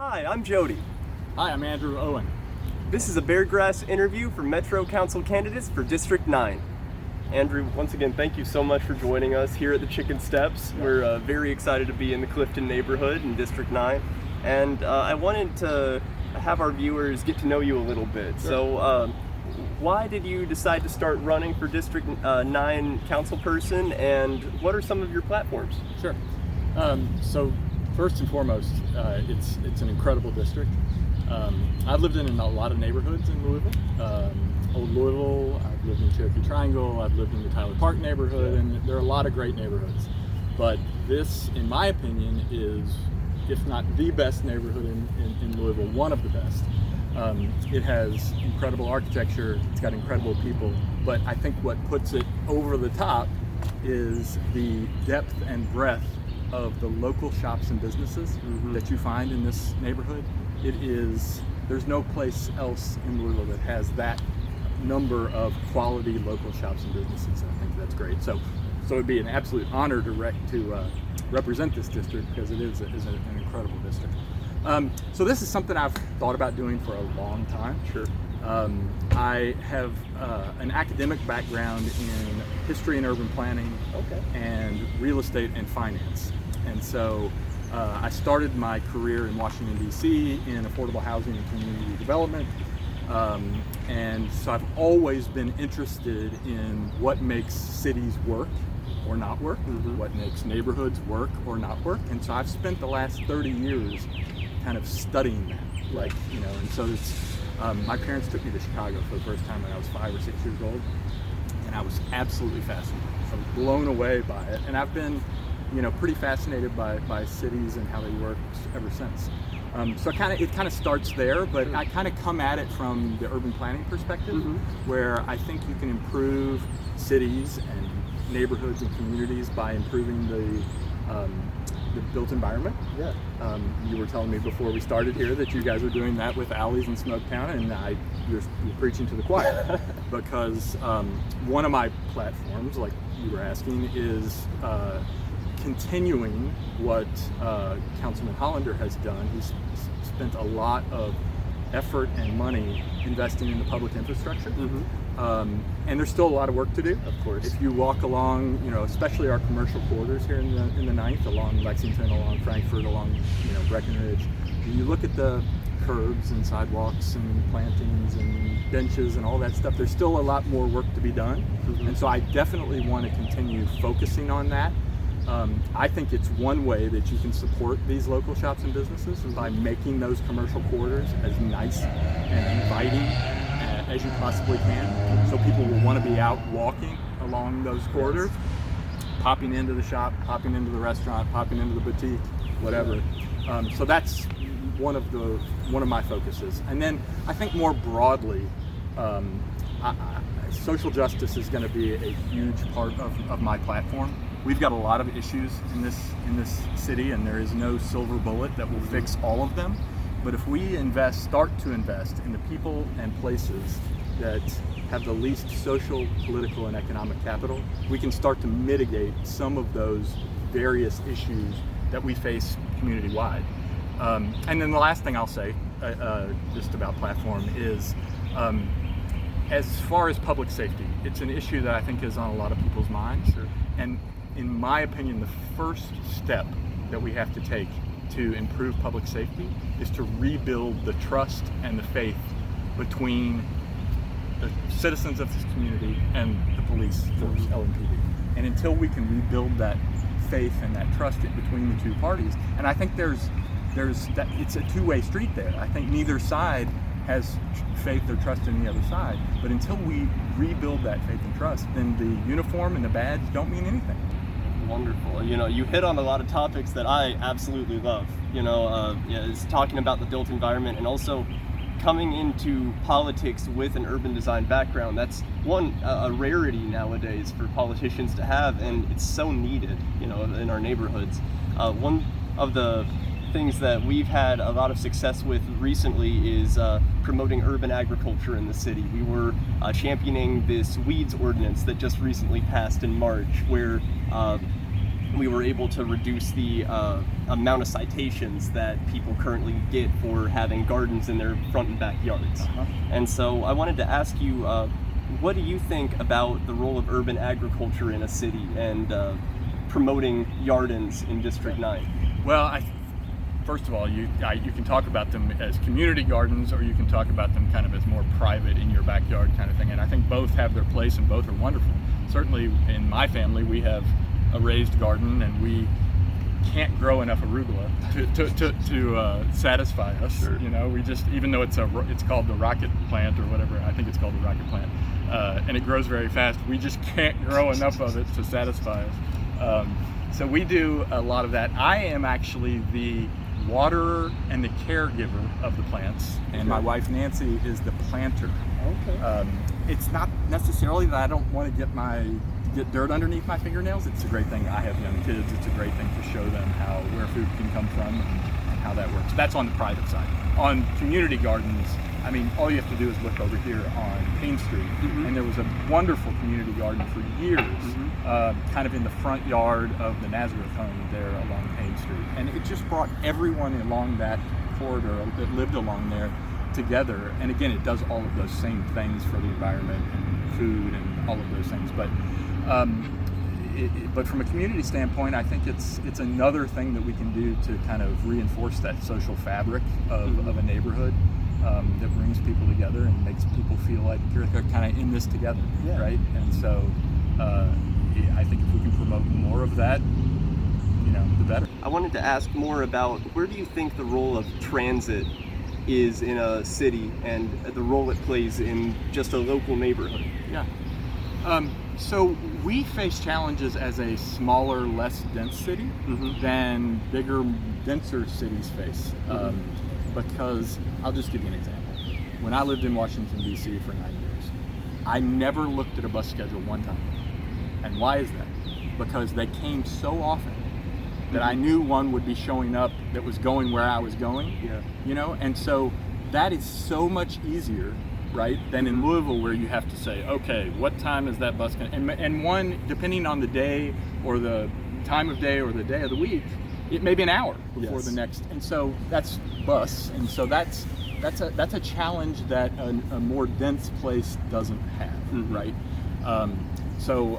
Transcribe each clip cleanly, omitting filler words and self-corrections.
Hi, I'm Jody. Hi, I'm Andrew Owen. This is a Beargrass interview for Metro Council candidates for District 9. Andrew, once again, thank you so much for joining us here at the Chicken Steps. We're very excited to be in the Clifton neighborhood in District 9. And I wanted to have our viewers get to know you a little bit. Sure. So why did you decide to start running for District 9 council person, and what are some of your platforms? Sure. So first and foremost, it's an incredible district. I've lived in a lot of neighborhoods in Louisville. Old Louisville, I've lived in Cherokee Triangle, I've lived in the Tyler Park neighborhood, and there are a lot of great neighborhoods. But this, in my opinion, is, if not the best neighborhood in Louisville, one of the best. It has incredible architecture, it's got incredible people, but I think what puts it over the top is the depth and breadth of the local shops and businesses that you find in this neighborhood. There's no place else in Louisville that has that number of quality local shops and businesses. I think that's great. So it'd be an absolute honor to represent this district, because it is an incredible district. So this is something I've thought about doing for a long time. Sure. I have an academic background in history and urban planning, and real estate and finance. And so I started my career in Washington, D.C. in affordable housing and community development. And so I've always been interested in what makes cities work or not work, what makes neighborhoods work or not work. And so I've spent the last 30 years kind of studying that, and so my parents took me to Chicago for the first time when I was 5 or 6 years old, and I was absolutely fascinated. I was blown away by it, and I've been, pretty fascinated by cities and how they work ever since. So it kind of starts there, but I kind of come at it from the urban planning perspective, where I think you can improve cities and neighborhoods and communities by improving the built environment. Yeah. You were telling me before we started here that you guys are doing that with alleys in Smoketown, and you're preaching to the choir. Because one of my platforms, like you were asking, is continuing what Councilman Hollander has done. He's spent a lot of effort and money investing in the public infrastructure. And there's still a lot of work to do. Of course. If you walk along, especially our commercial corridors here in the 9th, along Lexington, along Frankfurt, along Breckenridge, and you look at the curbs and sidewalks and plantings and benches and all that stuff, there's still a lot more work to be done. And so I definitely want to continue focusing on that. I think it's one way that you can support these local shops and businesses, by making those commercial corridors as nice and inviting as you possibly can, so people will want to be out walking along those corridors, popping into the shop, popping into the restaurant, popping into the boutique, whatever. So that's one of my focuses. And then I think more broadly, social justice is going to be a huge part of my platform. We've got a lot of issues in this city, and there is no silver bullet that will fix all of them. But if we start to invest in the people and places that have the least social, political, and economic capital, we can start to mitigate some of those various issues that we face community-wide. And then the last thing I'll say, just about platform, is as far as public safety, it's an issue that I think is on a lot of people's minds. And in my opinion, the first step that we have to take to improve public safety is to rebuild the trust and the faith between the citizens of this community and the police force, LMPD. And until we can rebuild that faith and that trust between the two parties, and I think it's a two-way street there. I think neither side has faith or trust in the other side, but until we rebuild that faith and trust, then the uniform and the badge don't mean anything. Wonderful. You hit on a lot of topics that I absolutely love. It's talking about the built environment, and also coming into politics with an urban design background. That's a rarity nowadays for politicians to have, and it's so needed, in our neighborhoods. One of the things that we've had a lot of success with recently is promoting urban agriculture in the city. We were championing this weeds ordinance that just recently passed in March, where we were able to reduce the amount of citations that people currently get for having gardens in their front and backyards. And so I wanted to ask you, what do you think about the role of urban agriculture in a city and promoting Yardens in District 9? Well, first of all, you can talk about them as community gardens, or you can talk about them kind of as more private, in your backyard kind of thing. And I think both have their place and both are wonderful. Certainly in my family, we have a raised garden, and we can't grow enough arugula to satisfy us. Sure. You know, we just, even though it's called the rocket plant or whatever, I think it's called the rocket plant, and it grows very fast, we just can't grow enough of it to satisfy us. So we do a lot of that. I am actually the waterer and the caregiver of the plants, and my wife Nancy is the planter. Okay. It's not necessarily that I don't want to get dirt underneath my fingernails. It's a great thing. I have young kids. It's a great thing to show them where food can come from and how that works. That's on the private side. On community gardens, I mean, all you have to do is look over here on Payne Street, and there was a wonderful community garden for years, kind of in the front yard of the Nazareth home there along Payne Street. And it just brought everyone along that corridor that lived along there together. And again, it does all of those same things for the environment and food and all of those things. But from a community standpoint, I think it's another thing that we can do to kind of reinforce that social fabric of a neighborhood, that brings people together and makes people feel like they're kind of in this together, right? And so I think if we can promote more of that, the better. I wanted to ask more about, where do you think the role of transit is in a city, and the role it plays in just a local neighborhood? Yeah. So we face challenges as a smaller, less dense city than bigger, denser cities face. Because I'll just give you an example. When I lived in Washington, D.C. for 9 years, I never looked at a bus schedule one time. And why is that? Because they came so often that I knew one would be showing up that was going where I was going. And so that is so much easier, right, than in Louisville, where you have to say, okay, what time is that bus going to, and one, depending on the day or the time of day or the day of the week, it may be an hour before the next. And so that's bus, and so that's a challenge that a more dense place doesn't have, right? So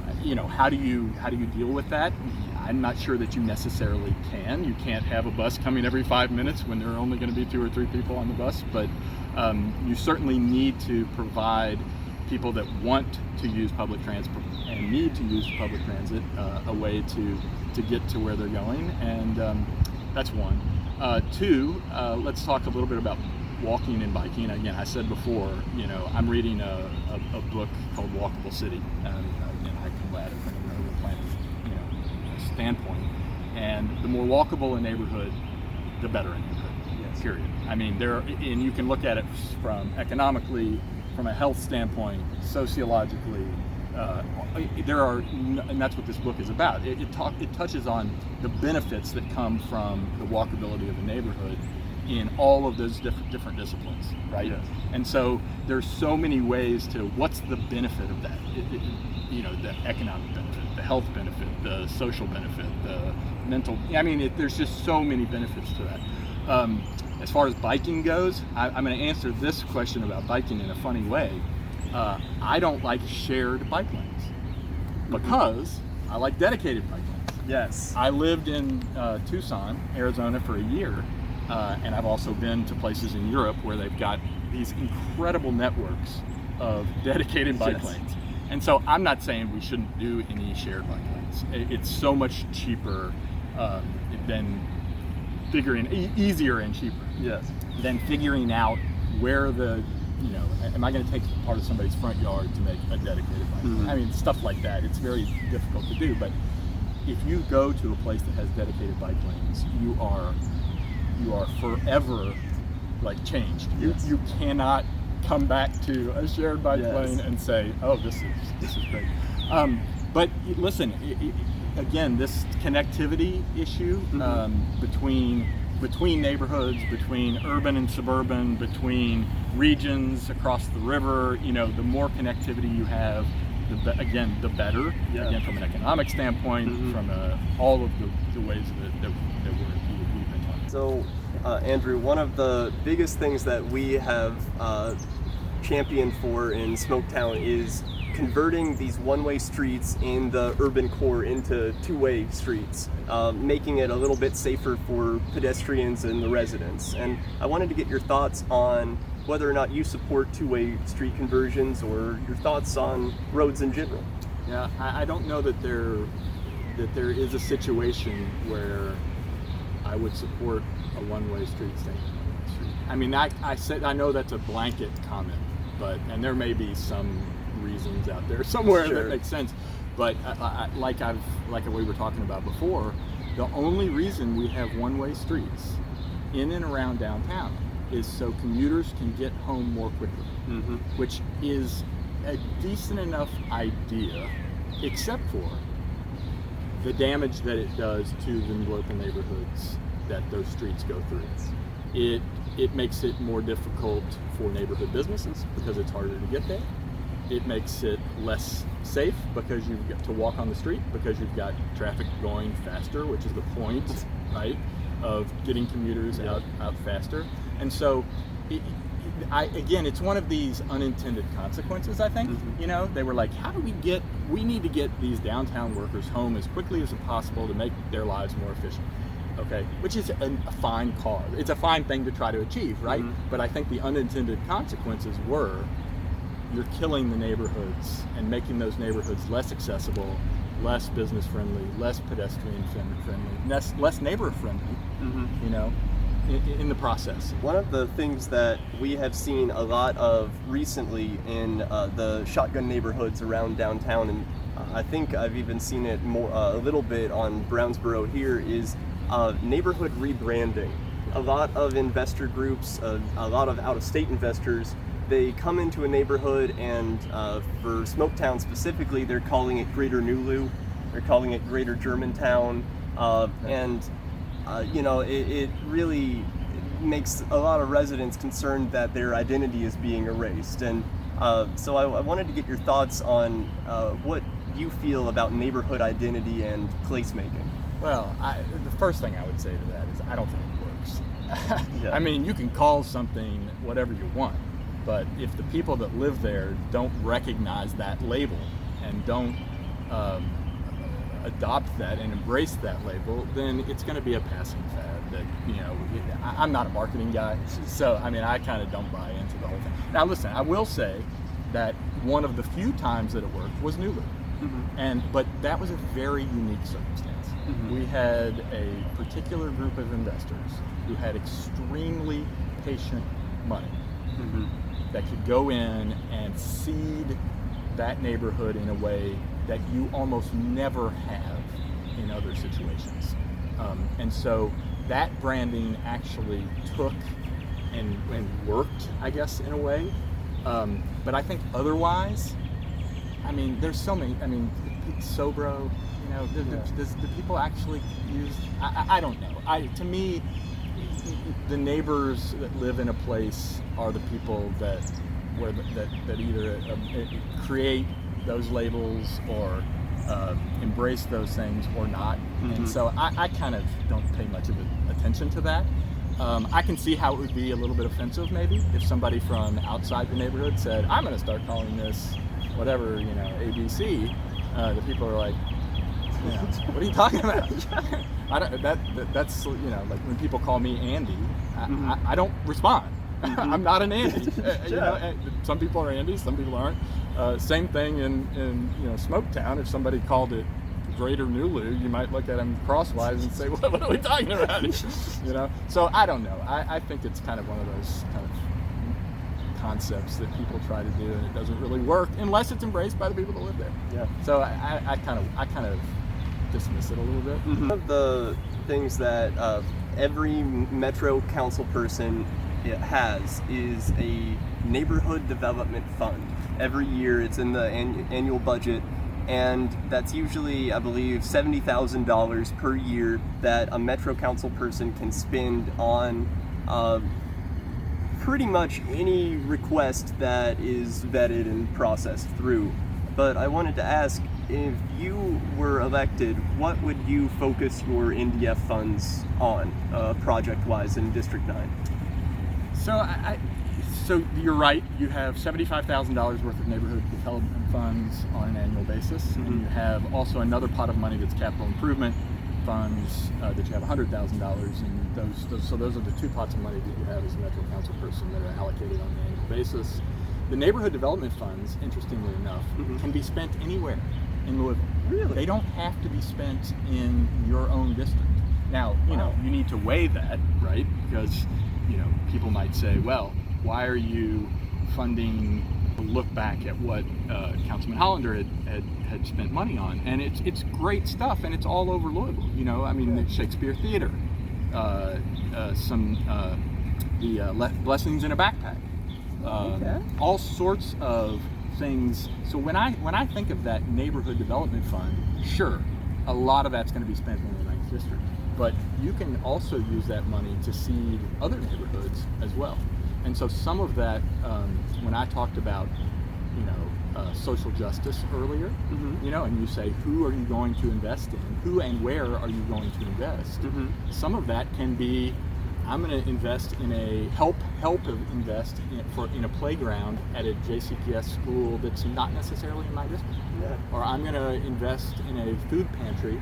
how do you deal with that? I'm not sure that you necessarily can. You can't have a bus coming every 5 minutes when there are only going to be 2 or 3 people on the bus, but you certainly need to provide people that want to use public transport and need to use public transit a way to get to where they're going, and that's one. Two, let's talk a little bit about walking and biking. Again, I said before, I'm reading a book called Walkable City, and I come at it from an urban planning standpoint. And the more walkable a neighborhood, the better a neighborhood. Period. I mean, and you can look at it from economically, from a health standpoint, sociologically. And that's what this book is about. It touches on the benefits that come from the walkability of a neighborhood in all of those different disciplines, right? Yes. And so there's so many ways to, what's the benefit of that? The economic benefit, the health benefit, the social benefit, the mental. There's just so many benefits to that. As far as biking goes, I'm going to answer this question about biking in a funny way. I don't like shared bike lanes because I like dedicated bike lanes. Yes. I lived in Tucson, Arizona for a year, and I've also been to places in Europe where they've got these incredible networks of dedicated bike lanes. And so I'm not saying we shouldn't do any shared bike lanes. It's so much cheaper than easier and cheaper. Yes. Than figuring out where am I going to take part of somebody's front yard to make a dedicated bike lane? Stuff like that. It's very difficult to do, but if you go to a place that has dedicated bike lanes, you are forever changed. You cannot come back to a shared bike lane and say, oh, this is great. But listen, again, this connectivity issue between neighborhoods, between urban and suburban, between regions across the river, the more connectivity you have, again, the better, Yeah. again, from an economic standpoint, from all of the ways that we've been talking. So, Andrew, one of the biggest things that we have championed for in Smoketown is converting these one-way streets in the urban core into two-way streets, making it a little bit safer for pedestrians and the residents. And I wanted to get your thoughts on whether or not you support two-way street conversions, or your thoughts on roads in general. Yeah, I don't know that there is a situation where I would support a one-way street staying on a one-way street. I mean, I know that's a blanket comment, and there may be some reasons out there somewhere Sure. that makes sense. But like we were talking about before, the only reason we have one-way streets in and around downtown is so commuters can get home more quickly, which is a decent enough idea, except for the damage that it does to the local neighborhoods that those streets go through. It makes it more difficult for neighborhood businesses because it's harder to get there. It makes it less safe because you've got to walk on the street, because you've got traffic going faster, which is the point, right, of getting commuters out faster. And so, again, it's one of these unintended consequences, I think. You know, they were like, we need to get these downtown workers home as quickly as possible to make their lives more efficient. Okay, which is a fine cause. It's a fine thing to try to achieve, right? But I think the unintended consequences were you're killing the neighborhoods and making those neighborhoods less accessible, less business friendly, less pedestrian friendly, less neighbor friendly, you know, in the process. One of the things that we have seen a lot of recently in the shotgun neighborhoods around downtown, and I think I've even seen it more a little bit on Brownsboro here, is neighborhood rebranding. A lot of investor groups, a lot of out-of-state investors, they come into a neighborhood, and for Smoketown specifically, they're calling it Greater Nulu, they're calling it Greater Germantown, and you know, it really makes a lot of residents concerned that their identity is being erased. And so I wanted to get your thoughts on what you feel about neighborhood identity and placemaking. Well, the first thing I would say to that is I don't think it works. Yeah. I mean, you can call something whatever you want, but if the people that live there don't recognize that label and don't adopt that and embrace that label, then it's going to be a passing fad. That, you know, I'm not a marketing guy, so I mean, I kind of don't buy into the whole thing. Now, listen, I will say that one of the few times that it worked was Nulu, but that was a very unique circumstance. We had a particular group of investors who had extremely patient money that could go in and seed that neighborhood in a way that you almost never have in other situations. And so that branding actually took and worked, I guess, in a way. But I think otherwise, I mean, there's so many, I mean, Sobro, you know, does the people actually use, I don't know. To me, the neighbors that live in a place are the people that either create those labels or embrace those things or not. And so I kind of don't pay much of attention to that. I can see how it would be a little bit offensive maybe if somebody from outside the neighborhood said, I'm going to start calling this whatever, you know, ABC. The people are like, you know, what are you talking about? That's, you know, like when people call me Andy, I don't respond. I'm not an Andy. You know, some people are Andys, some people aren't. Same thing in you know, Smoketown. If somebody called it Greater Nulu, you might look at them crosswise and say, what are we talking about? You know. So I don't know. I think it's kind of one of those kind of concepts that people try to do, and it doesn't really work unless it's embraced by the people that live there. Yeah. So I kind of dismiss it a little bit. One of the things that every Metro Council person has is a neighborhood development fund. Every year it's in the annual budget, and that's usually, I believe, $70,000 per year that a Metro Council person can spend on pretty much any request that is vetted and processed through. But I wanted to ask, if you were elected, what would you focus your NDF funds on, project-wise, in District 9? So you're right. You have $75,000 worth of neighborhood development funds on an annual basis, and you have also another pot of money that's capital improvement funds that you have $100,000, and those are the two pots of money that you have as a Metro Council person that are allocated on an annual basis. The neighborhood development funds, interestingly enough, can be spent anywhere in Louisville. Really? They don't have to be spent in your own district. Now, you know, you need to weigh that, right? Because, you know, people might say, well, why are you funding a look back at what Councilman Hollander had spent money on? And it's great stuff, and it's all over Louisville. You know, I mean, the Shakespeare Theater, the Blessings in a Backpack, all sorts of things. So when I think of that neighborhood development fund, sure, a lot of that's going to be spent in the 9th district, but you can also use that money to seed other neighborhoods as well. And so some of that, when I talked about, you know, social justice earlier, you know, and you say, who are you going to invest in? Who and where are you going to invest? Some of that can be, I'm going to invest in invest in a playground at a JCPS school that's not necessarily in my district. Or I'm going to invest in a food pantry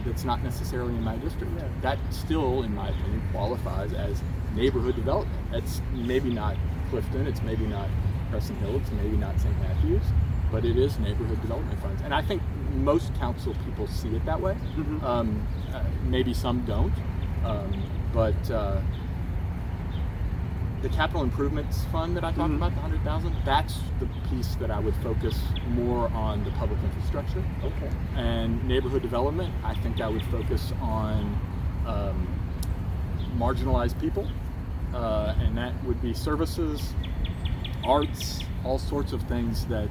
that's not necessarily in my district. That still, in my opinion, qualifies as neighborhood development. That's maybe not Clifton, it's maybe not Crescent Hill, it's maybe not St. Matthews, but it is neighborhood development funds. And I think most council people see it that way. Maybe some don't, but the capital improvements fund that I talked about, the 100,000, that's the piece that I would focus more on, the public infrastructure. And neighborhood development, I think I would focus on marginalized people, and that would be services, arts, all sorts of things that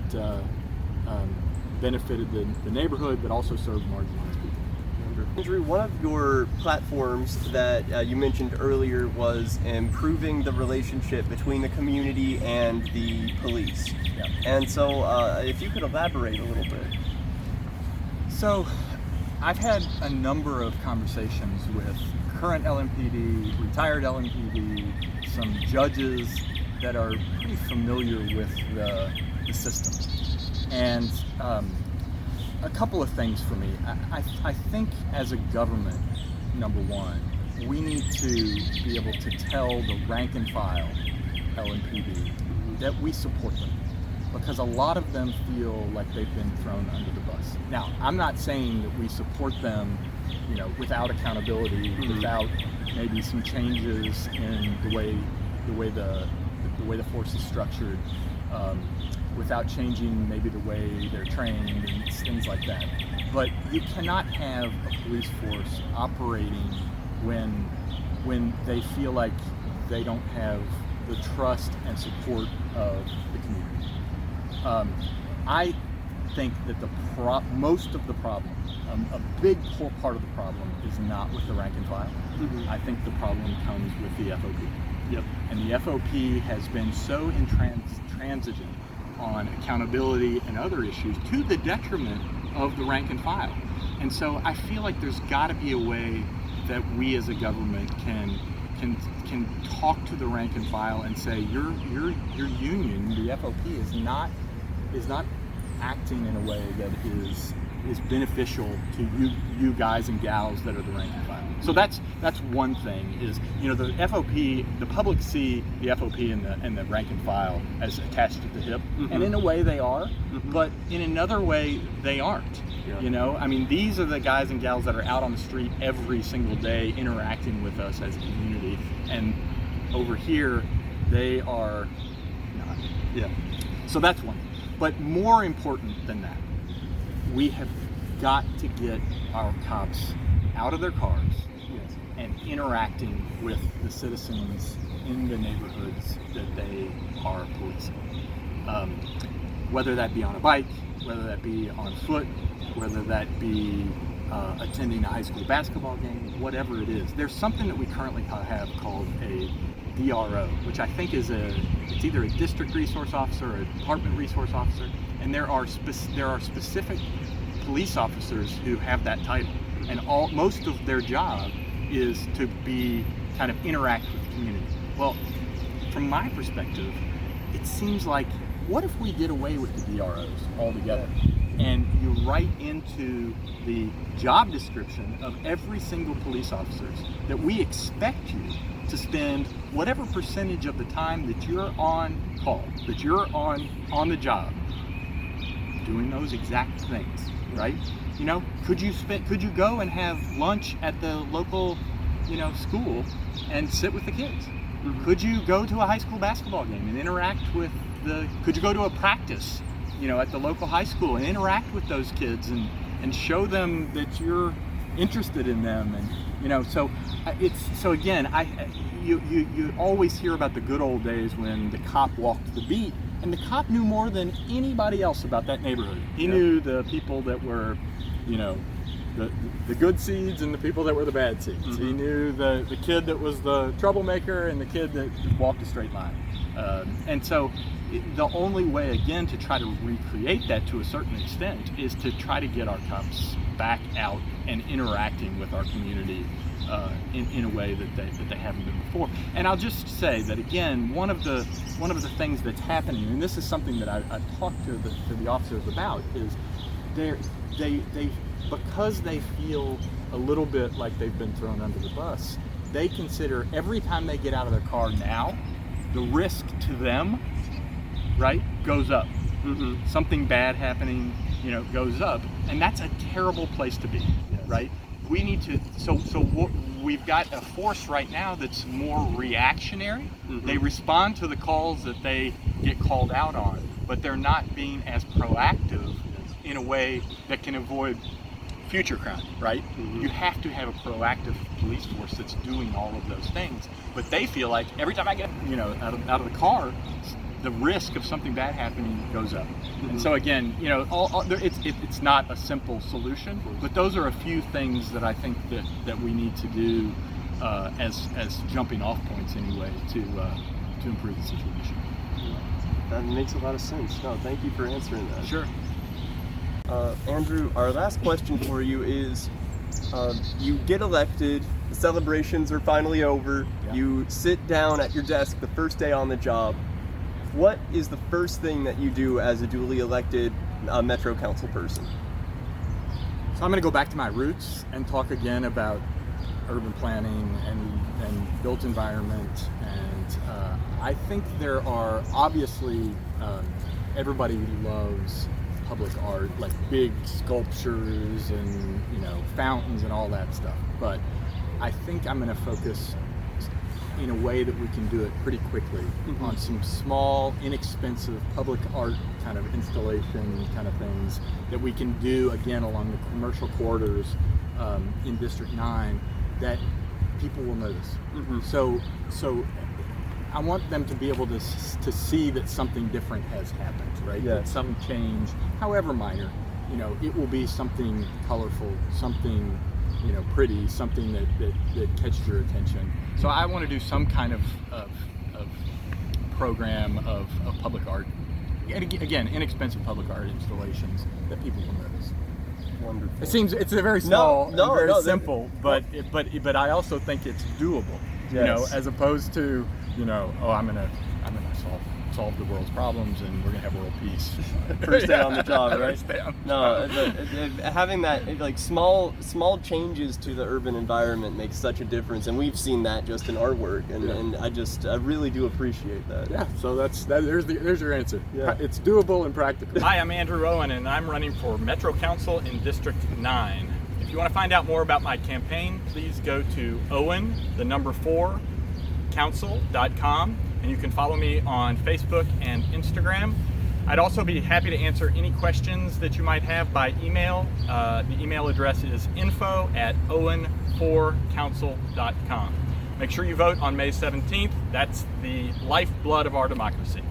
benefited the neighborhood, but also served marginalized people. Andrew, one of your platforms that you mentioned earlier was improving the relationship between the community and the police. And so if you could elaborate a little bit. So I've had a number of conversations with current LMPD, retired LMPD, some judges that are pretty familiar with the system. And a couple of things for me. I think as a government, number one, we need to be able to tell the rank and file LMPD that we support them, because a lot of them feel like they've been thrown under the bus. Now, I'm not saying that we support them, you know, without accountability, without maybe some changes in the way the force is structured, without changing maybe the way they're trained and things like that. But you cannot have a police force operating when they feel like they don't have the trust and support of the community. I think that most of the problem, a big part of the problem, is not with the rank and file. I think the problem comes with the FOP. And the FOP has been so intransigent on accountability and other issues to the detriment of the rank and file. And so I feel like there's got to be a way that we as a government can talk to the rank and file and say, your union, the FOP, is not acting in a way that is beneficial to you guys and gals that are the rank and file. So that's one thing, is, you know, the FOP, the public see the FOP and the rank and file as attached at the hip, and in a way they are, but in another way they aren't. You know, I mean, these are the guys and gals that are out on the street every single day interacting with us as a community, and over here they are not. So that's one. But more important than that, we have got to get our cops out of their cars and interacting with the citizens in the neighborhoods that they are policing. Whether that be on a bike, whether that be on foot, whether that be attending a high school basketball game, whatever it is. There's something that we currently have called a DRO, which I think it's either a district resource officer or a department resource officer, and there are specific police officers who have that title, and most of their job is to be kind of interact with the community. Well, from my perspective, it seems like, what if we did away with the DROs altogether? And you write into the job description of every single police officer that we expect you to spend whatever percentage of the time that you're on call, that you're on the job, doing those exact things, right? You know, could you go and have lunch at the local, school and sit with the kids? Mm-hmm. Could you go to a high school basketball game and interact with could you go to a practice, at the local high school and interact with those kids and show them that you're interested in them? And so again, you always hear about the good old days when the cop walked the beat, and the cop knew more than anybody else about that neighborhood. He knew the people that were, the good seeds and the people that were the bad seeds. Mm-hmm. He knew the kid that was the troublemaker and the kid that walked a straight line. And so the only way, again, to try to recreate that to a certain extent is to try to get our cops back out and interacting with our community in a way that they haven't been before. And I'll just say that, again, one of the things that's happening, and this is something that I've talked to the officers about, is they because they feel a little bit like they've been thrown under the bus, they consider every time they get out of their car now, the risk to them, right, goes up. Mm-hmm. Something bad happening, goes up, and that's a terrible place to be. Yes. Right? We need to. We've got a force right now that's more reactionary. Mm-hmm. They respond to the calls that they get called out on, but they're not being as proactive in a way that can avoid future crime, right? Mm-hmm. You have to have a proactive police force that's doing all of those things. But they feel like every time I get, out of the car, the risk of something bad happening goes up. Mm-hmm. And so again, it's not a simple solution, but those are a few things that I think that we need to do as jumping off points anyway to improve the situation. That makes a lot of sense. No, thank you for answering that. Sure. Andrew, our last question for you is, you get elected, the celebrations are finally over, you sit down at your desk the first day on the job. What is the first thing that you do as a duly elected Metro Council person? So I'm going to go back to my roots and talk again about urban planning and built environment. And I think there are obviously, everybody loves public art, like big sculptures and fountains and all that stuff. But I think I'm going to focus in a way that we can do it pretty quickly on some small, inexpensive public art kind of installation kind of things that we can do again along the commercial corridors in District 9 that people will notice. Mm-hmm. So I want them to be able to see that something different has happened, right? Yeah. That some change, however minor, it will be something colorful, something pretty, something that catches your attention. So I want to do some kind of program of public art. And again, inexpensive public art installations that people will notice. Wonderful. It's a very small, very simple, but I also think it's doable. Yes. As opposed to I'm gonna solve the world's problems and we're gonna have world peace. First day on the job, right? Having that, like, small changes to the urban environment makes such a difference, and we've seen that just in our work, and I really do appreciate that. Yeah. So there's your answer. Yeah. It's doable and practical. Hi, I'm Andrew Owen, and I'm running for Metro Council in District 9. If you want to find out more about my campaign, please go to Owen4council.com, and you can follow me on Facebook and Instagram. I'd also be happy to answer any questions that you might have by email. The email address is info@owen4council.com. Make sure you vote on May 17th. That's the lifeblood of our democracy.